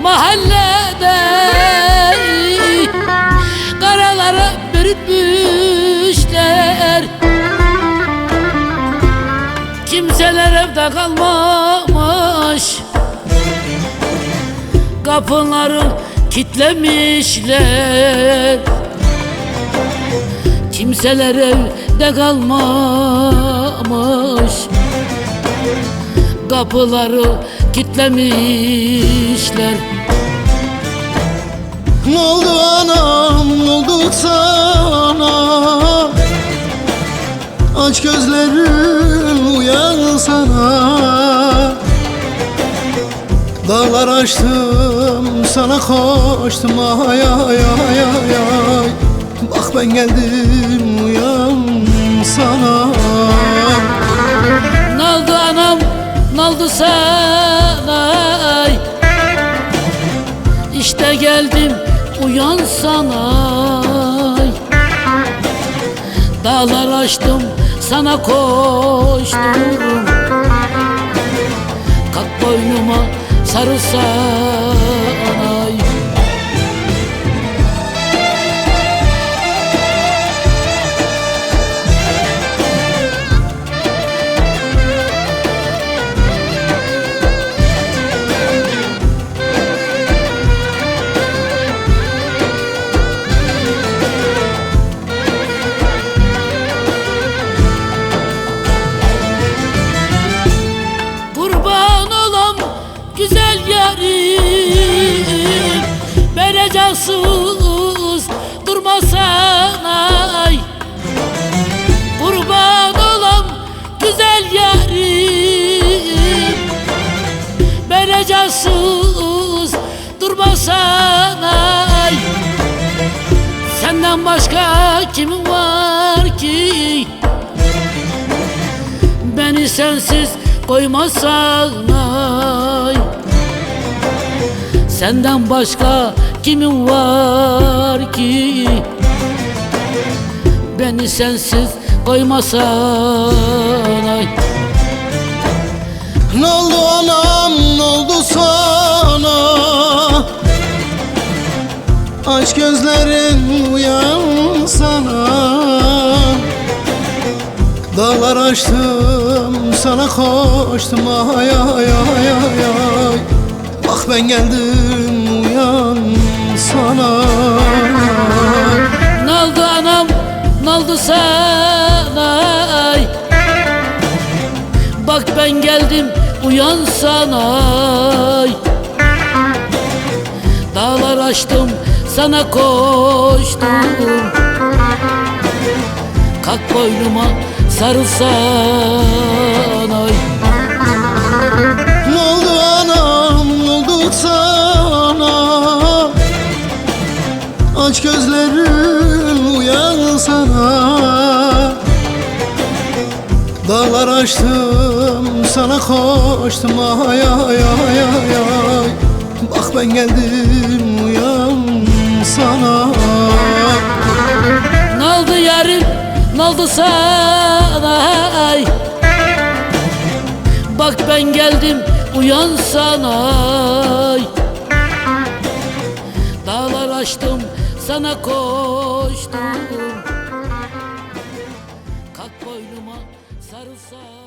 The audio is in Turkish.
mahallede karalara bürütmüşler. Kimseler evde kalmamış, kapıları kitlemişler. Kimseler evde kalmamış, kapıları kitlemişler. Ne oldu anam, ne oldu sana? Aç gözlerin, uyan sana. Dağlar aştım, sana koştum, ay ay ay ay ay. Bak ben geldim, uyan sana. Ne oldu anam, ne oldu sana? İşte geldim, uyan sana. Dağlar aştım, sana koştum. Kalk boynuma sarılsana. Güzel yarim, vereceksiniz durmasana. Kurban olam güzel yarim, vereceksiniz durmasana. Senden başka kimin var ki beni sensiz koymasana? Senden başka kimin var ki beni sensiz koymasana? Ne oldu anam, ne oldu sana? Aç gözlerin, uyan sana. Dağlar aştım, sana koştum, ay ay ay ay ay. Bak ben geldim, uyan sana. Ne oldu anam, ne oldu sana? Bak ben geldim, uyan sana. Dağlar aştım, sana koştum. Kalk boynuma sarılsana. Ne oldu anam, ne oldu sana? Aç gözlerin, uyan sana. Dağlar aştım, sana koştum, ay ay ay ay ay. Bak ben geldim, uyan sana. Ne oldu yarim, ne oldu sana? Bak ben geldim, uyan sana. Dağlar aştım, sana koştum. Kalk boynuma sarılsana.